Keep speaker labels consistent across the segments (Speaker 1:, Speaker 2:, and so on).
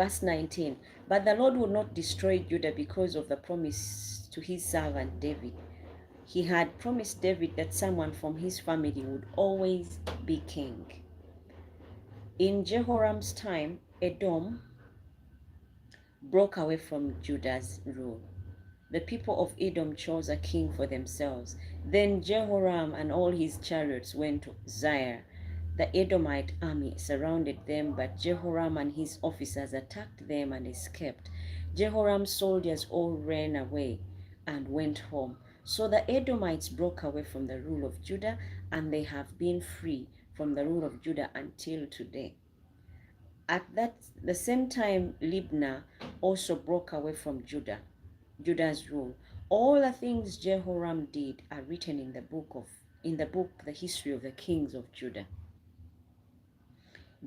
Speaker 1: Verse 19, but the Lord would not destroy Judah because of the promise to his servant David. He had promised David that someone from his family would always be king. In Jehoram's time, Edom broke away from Judah's rule. The people of Edom chose a king for themselves. Then Jehoram and all his chariots went to Zair. The Edomite army surrounded them, but Jehoram and his officers attacked them and escaped. Jehoram's soldiers all ran away and went home. So the Edomites broke away from the rule of Judah, and they have been free from the rule of Judah until today. At the same time, Libnah also broke away from Judah's rule. All the things Jehoram did are written in the book, the history of the kings of Judah.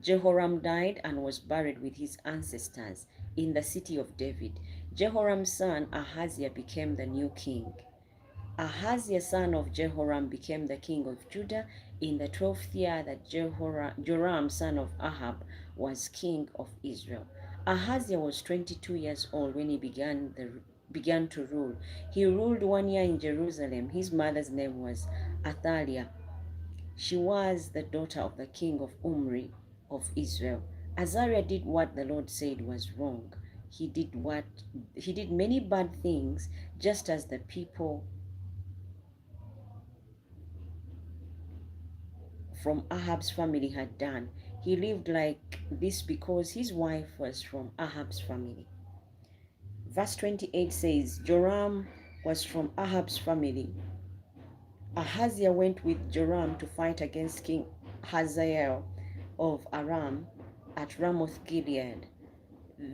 Speaker 1: Jehoram died and was buried with his ancestors in the city of David. Jehoram's son Ahaziah became the new king. Ahaziah, son of Jehoram, became the king of Judah in the 12th year that Joram, son of Ahab, was king of Israel. Ahaziah was 22 years old when he began to rule. He ruled 1 year in Jerusalem. His mother's name was Athaliah. She was the daughter of the king of Umri of Israel. Azariah did what the Lord said was wrong. He did many bad things, just as the people from Ahab's family had done. He lived like this because his wife was from Ahab's family. Verse 28 says, Joram was from Ahab's family. Ahaziah went with Joram to fight against King Hazael of Aram at Ramoth Gilead.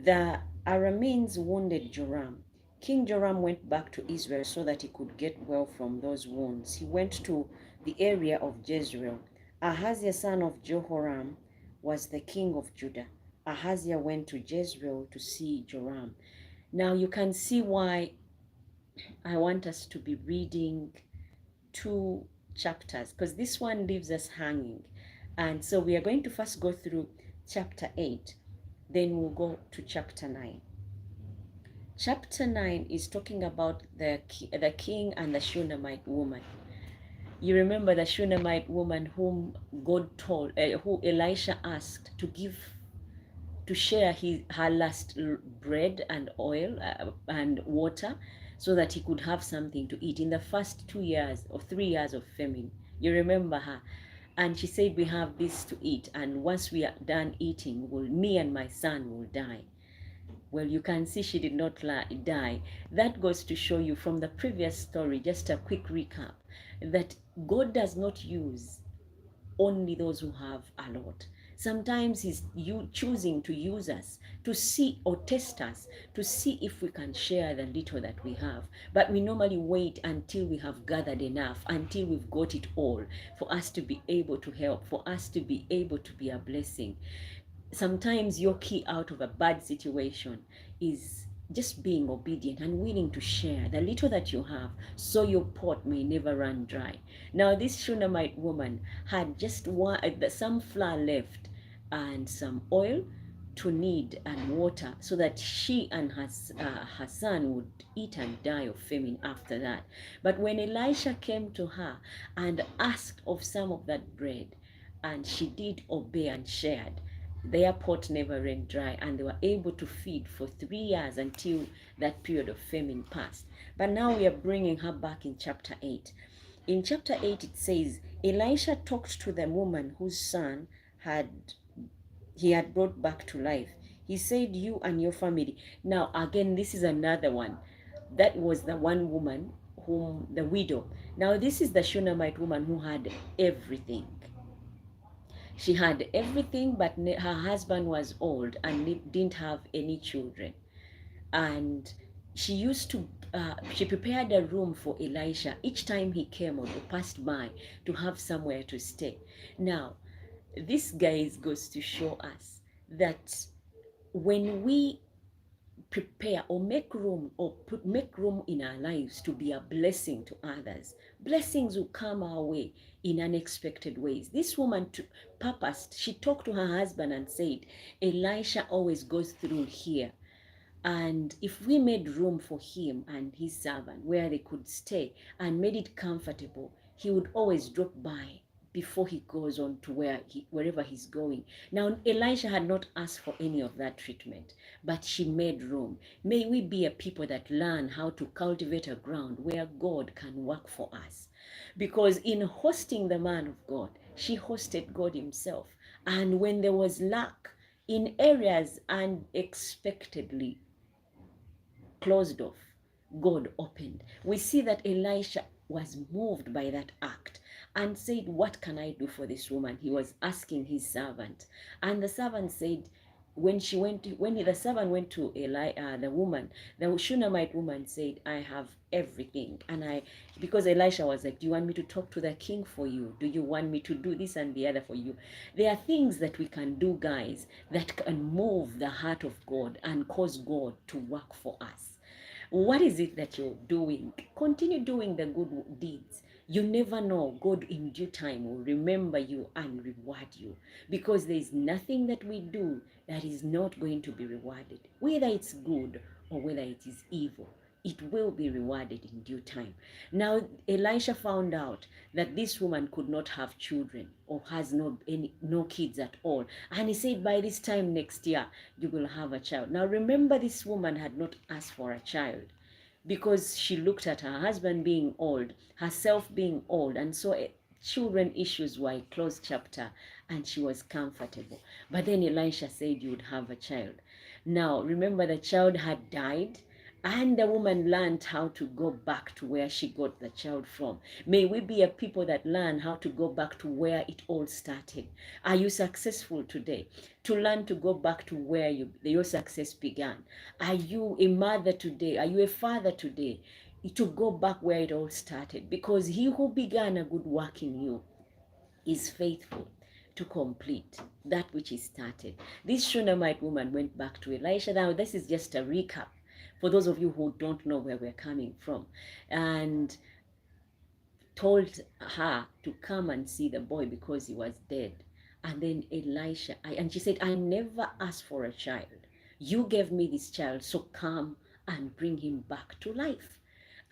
Speaker 1: The Arameans wounded Joram. King Joram went back to Israel so that he could get well from those wounds. He went to the area of Jezreel. Ahaziah, son of Jehoram, was the king of Judah. Ahaziah went to Jezreel to see Joram. Now you can see why I want us to be reading 2 chapters, because this one leaves us hanging. And so we are going to first go through chapter 8, then we'll go to chapter 9. Chapter 9 is talking about the king and the Shunammite woman. You remember the Shunammite woman whom God told, who Elisha asked to share her last bread and oil and water so that he could have something to eat in the first 2 years or 3 years of famine. You remember her? And she said, we have this to eat, and once we are done eating, me and my son will die. Well, you can see she did not die. That goes to show you from the previous story, just a quick recap, that God does not use only those who have a lot. Sometimes he's choosing to use us to see or test us to see if we can share the little that we have. But we normally wait until we have gathered enough, until we've got it all, for us to be able to help, for us to be able to be a blessing. Sometimes your key out of a bad situation is just being obedient and willing to share the little that you have, so your pot may never run dry. Now this Shunammite woman had just some flour left and some oil to knead and water, so that she and her son would eat and die of famine after that. But when Elisha came to her and asked of some of that bread, and she did obey and shared, their pot never ran dry, and they were able to feed for 3 years until that period of famine passed. But now we are bringing her back in chapter 8. In chapter 8 it says, Elisha talked to the woman whose son he had brought back to life. He said, you and your family. Now again, this is another one. That was the one woman, the widow. Now this is the Shunammite woman who had everything. She had everything, but her husband was old and didn't have any children. And she used to, she prepared a room for Elisha each time he came or passed by, to have somewhere to stay. Now, this, guys, goes to show us that when we prepare or make room or make room in our lives to be a blessing to others. Blessings will come our way in unexpected ways. This woman purposed, she talked to her husband and said, Elisha always goes through here. And if we made room for him and his servant where they could stay and made it comfortable, he would always drop by before he goes on to wherever he's going. Now, Elisha had not asked for any of that treatment, but she made room. May we be a people that learn how to cultivate a ground where God can work for us. Because in hosting the man of God, she hosted God himself. And when there was lack in areas unexpectedly closed off, God opened. We see that Elisha was moved by that act and said, what can I do for this woman? He was asking his servant. And the servant said, when the servant went to the woman, the Shunammite woman said, I have everything. And because Elisha was like, do you want me to talk to the king for you? Do you want me to do this and the other for you? There are things that we can do, guys, that can move the heart of God and cause God to work for us. What is it that you're doing? Continue doing the good deeds. You never know. God in due time will remember you and reward you, because there is nothing that we do that is not going to be rewarded, whether it's good or whether it is evil. It will be rewarded in due time. Now, Elisha found out that this woman could not have children or has no kids at all. And he said, by this time next year, you will have a child. Now, remember, this woman had not asked for a child because she looked at her husband being old, herself being old, and so children issues were a closed chapter, and she was comfortable. But then Elisha said, you would have a child. Now, remember, the child had died, and the woman learned how to go back to where she got the child from. May we be a people that learn how to go back to where it all started. Are you successful today? To learn to go back to where your success began. Are you a mother today? Are you a father today? To go back where it all started. Because he who began a good work in you is faithful to complete that which is started. This Shunammite woman went back to Elisha. Now, this is just a recap for those of you who don't know where we're coming from, and told her to come and see the boy because he was dead. And then and she said, I never asked for a child. You gave me this child, so come and bring him back to life.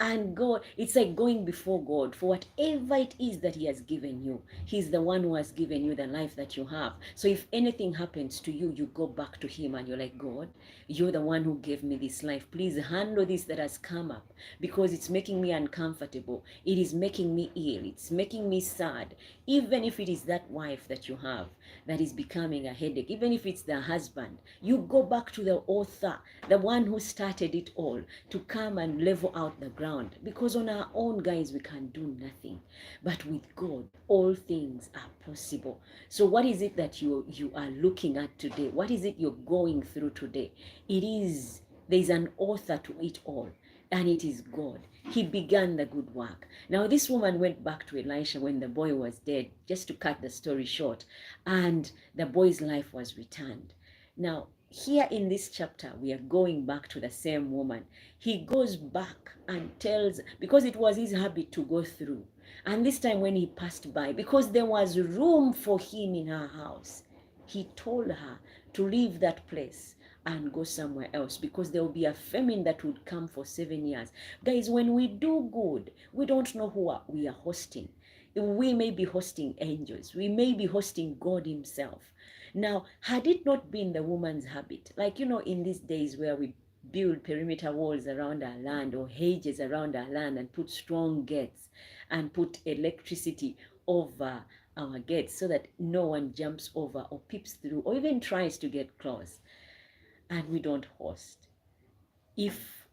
Speaker 1: And God, it's like going before God for whatever it is that he has given you. He's the one who has given you the life that you have. So if anything happens to you, you go back to him and you're like, God, you're the one who gave me this life. Please handle this that has come up, because it's making me uncomfortable. It is making me ill. It's making me sad. Even if it is that wife that you have that is becoming a headache, even if it's the husband, you go back to the author, the one who started it all, to come and level out the ground. Because on our own, guys, we can do nothing. But with God, all things are possible. So what is it that you are looking at today? What is it you're going through today? There's an author to it all, and it is God. He began the good work. Now, this woman went back to Elisha when the boy was dead, just to cut the story short, and the boy's life was returned. Now, here in this chapter, we are going back to the same woman. He goes back and tells, because it was his habit to go through. And this time when he passed by, because there was room for him in her house, he told her to leave that place and go somewhere else, because there will be a famine that would come for 7 years. Guys, when we do good, we don't know who we are hosting. We may be hosting angels. We may be hosting God himself. Now, had it not been the woman's habit, like, in these days where we build perimeter walls around our land or hedges around our land and put strong gates and put electricity over our gates so that no one jumps over or peeps through or even tries to get close, and we don't host. If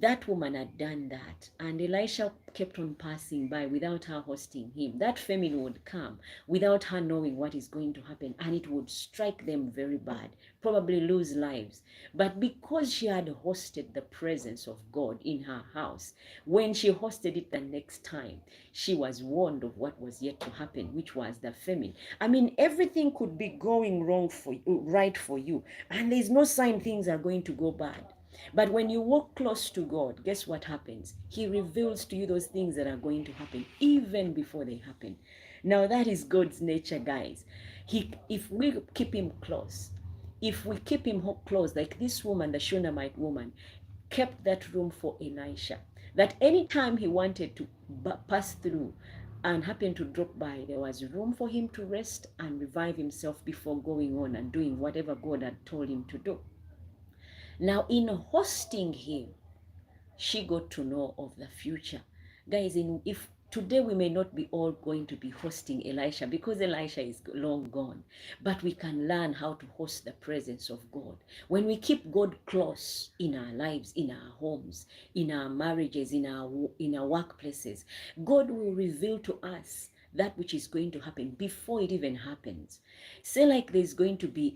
Speaker 1: that woman had done that and Elisha kept on passing by without her hosting him, that famine would come without her knowing what is going to happen, and it would strike them very bad, probably lose lives. But because she had hosted the presence of God in her house, when she hosted it the next time, she was warned of what was yet to happen, which was the famine. I mean, everything could be going right for you, and there's no sign things are going to go bad. But when you walk close to God, guess what happens? He reveals to you those things that are going to happen even before they happen. Now that is God's nature, guys. If we keep him close, if we keep him close, like this woman, the Shunammite woman, kept that room for Elisha, that anytime he wanted to pass through and happened to drop by, there was room for him to rest and revive himself before going on and doing whatever God had told him to do. Now, in hosting him, she got to know of the future. Guys, if today we may not be all going to be hosting Elisha because Elisha is long gone, but we can learn how to host the presence of God. When we keep God close in our lives, in our homes, in our marriages, in our workplaces, God will reveal to us that which is going to happen before it even happens. Say like there's going to be